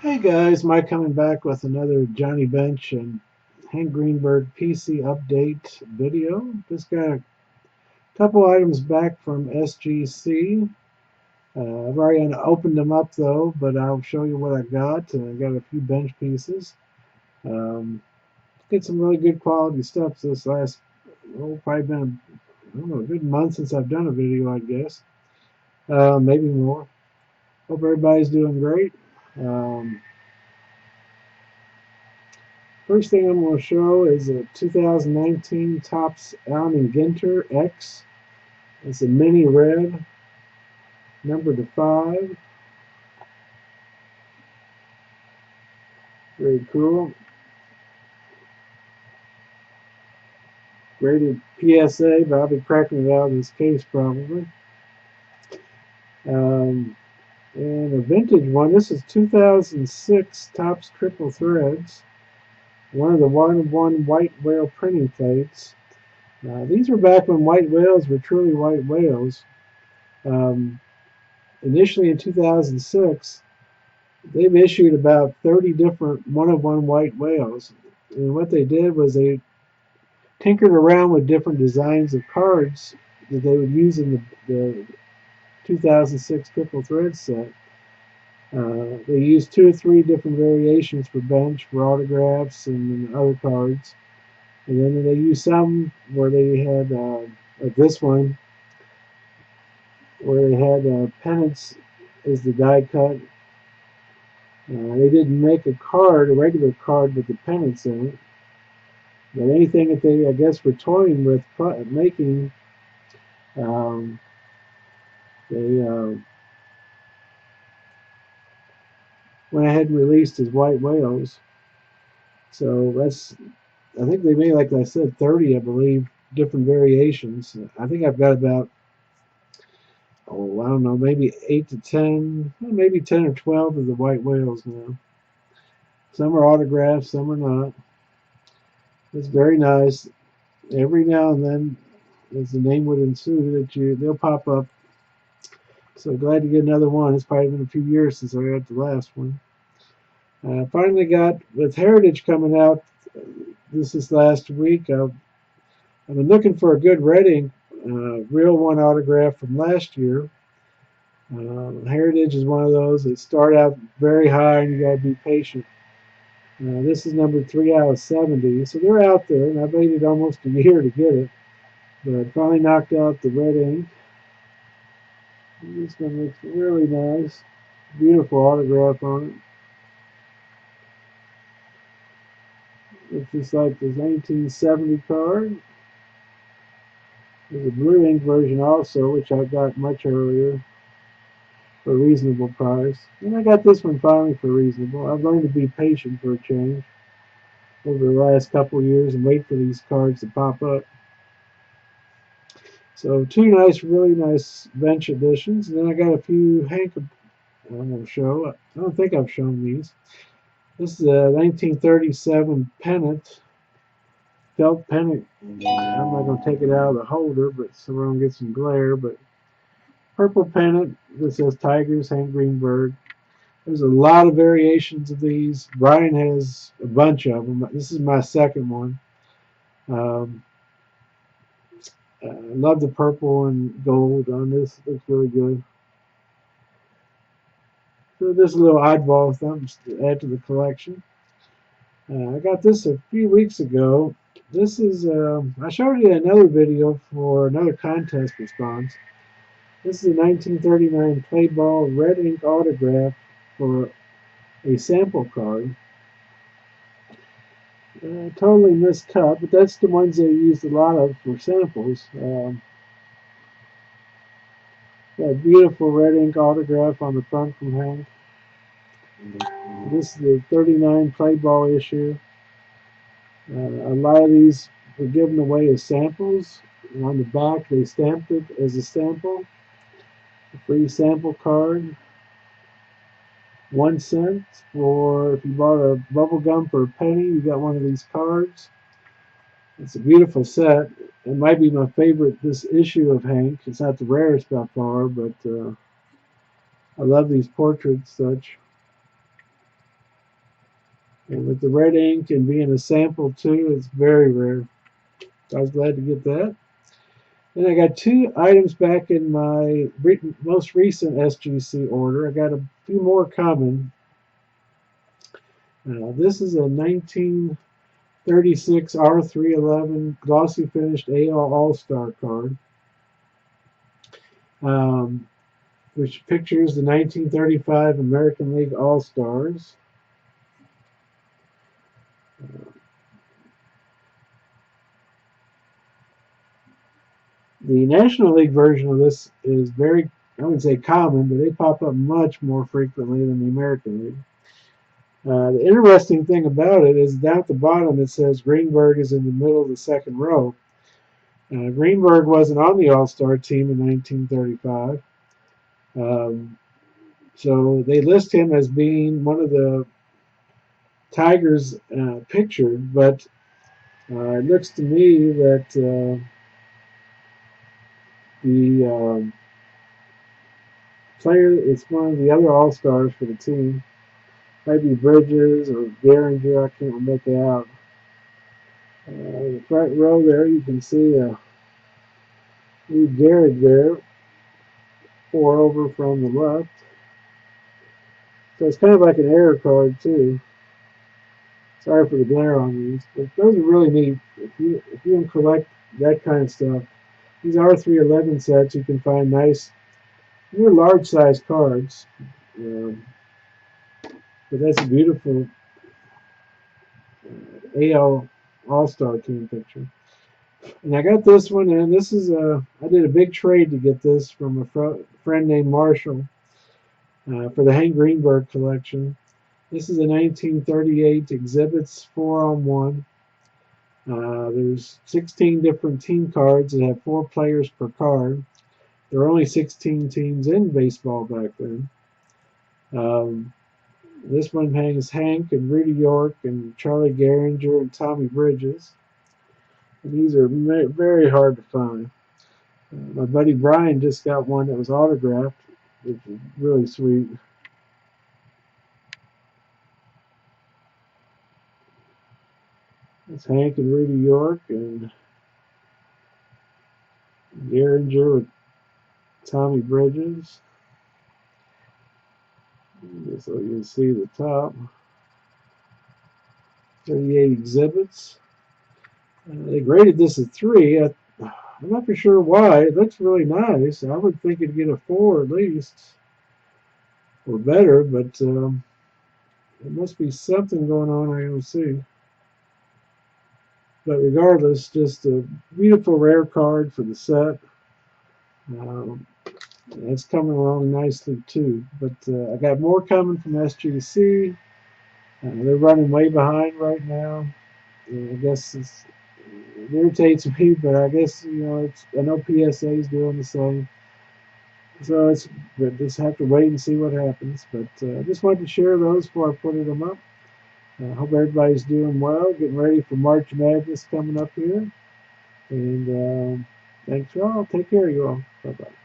Hey guys, Mike coming back with another Johnny Bench and Hank Greenberg PC update video. Just got a couple items back from SGC. I've already opened them up though, but I'll show you what I got. I got a few bench pieces. Um, Get some really good quality stuff this last, probably been, I don't know, a good month since I've done a video, I guess. Maybe more. Hope everybody's doing great. Um, First thing I'm going to show is a 2019 Topps Allen and Ginter X. It's a mini red, number to 5. Very cool. Rated PSA, but I'll be cracking it out of this case probably. Um, and a vintage one. This is 2006 Topps Triple Threads. One of the 1-1 white whale printing plates. These were back when white whales were truly white whales. Um, Initially in 2006, they've issued about 30 different one-of-one white whales. And what they did was they tinkered around with different designs of cards that they would use in the 2006 triple thread set. They used 2 or 3 different variations for bench, for autographs, and other cards. And then they used some where they had, like this one, where they had pennants as the die cut. They didn't make a card, a regular card with the pennants in it. But anything that they, I guess, were toying with making, um, they went ahead and released as white whales. So that's, I think they made, like I said, 30, I believe, different variations. I think I've got about, I don't know, maybe 8 to 10, maybe 10 or 12 of the white whales now. Some are autographed, some are not. It's very nice. Every now and then, as the name would ensue, they'll pop up. So glad to get another one. It's probably been a few years since I got the last one. Finally got, with Heritage coming out this last week, I've been looking for a good red ink, real one autograph from last year. Heritage is one of those that start out very high and you got to be patient. This is number 3 out of 70, so they're out there, and I've waited almost a year to get it, but finally knocked out the red ink. This one looks really nice. Beautiful autograph on it. Looks just like this 1970 card. There's a blue ink version also, which I got much earlier for a reasonable price. And I got this one finally for reasonable. I've learned to be patient for a change over the last couple of years and wait for these cards to pop up. So 2 really nice bench editions. And then I got a few Hank I'm going to show. I don't think I've shown these. This is a 1937 pennant, felt pennant. I'm not going to take it out of the holder, but so we don't get some glare. But purple pennant that says Tigers, Hank Greenberg. There's a lot of variations of these. Brian has a bunch of them. This is my second one. Um, I love the purple and gold on this. It looks really good. So just a little oddball thumbs to add to the collection. I got this a few weeks ago. This is, I showed you another video for another contest response. This is a 1939 play ball red ink autograph for a sample card. Totally miscut, but that's the ones they used a lot of for samples. That beautiful red ink autograph on the front from Hank. This is the 39 play ball issue. A lot of these were given away as samples. And on the back, they stamped it as a sample. A free sample card. 1 cent for if you bought a bubble gum for a penny, you got one of these cards. It's a beautiful set. It might be my favorite this issue of Hank. It's not the rarest by far, but I love these portraits such. And with the red ink and being a sample too, it's very rare. So I was glad to get that. Then I got two items back in my most recent SGC order. I got a few more coming. This is a 1936 R311 glossy finished AL All-Star card, um, which pictures the 1935 American League All-Stars. The National League version of this is very, I wouldn't say common, but they pop up much more frequently than the American League. The interesting thing about it is down at the bottom it says Greenberg is in the middle of the second row. Greenberg wasn't on the All-Star team in 1935, so they list him as being one of the Tigers pictured, but it looks to me that the player is one of the other All-Stars for the team. Might be Bridges or Gehringer, I can't make it out. In the front row there, you can see Lee Gehrig there, 4 over from the left. So it's kind of like an error card too. Sorry for the glare on these, but those are really neat. If you can collect that kind of stuff, these R311 sets, you can find nice, large size cards. Um, but that's a beautiful AL All-Star team picture. And I got this one, and this is I did a big trade to get this from a friend named Marshall for the Hank Greenberg collection. This is a 1938 Exhibits 4-on-1. There's 16 different team cards that have 4 players per card. There were only 16 teams in baseball back then. This one hangs Hank and Rudy York and Charlie Gehringer and Tommy Bridges. And these are very hard to find. My buddy Brian just got one that was autographed, which is really sweet. It's Hank and Rudy York and Gehringer with Tommy Bridges. So you can see the top. 38 exhibits. They graded this at 3. I'm not for sure why. It looks really nice. I would think it'd get a 4 at least, or better, but there must be something going on I don't see. But regardless, just a beautiful rare card for the set. It's coming along nicely too. But I got more coming from SGC. They're running way behind right now. I guess it irritates me, but I guess I know PSA is doing the same. So but just have to wait and see what happens. But I just wanted to share those before I put them up. I hope everybody's doing well, getting ready for March Madness coming up here. And thanks for all. Take care of you all. Bye-bye.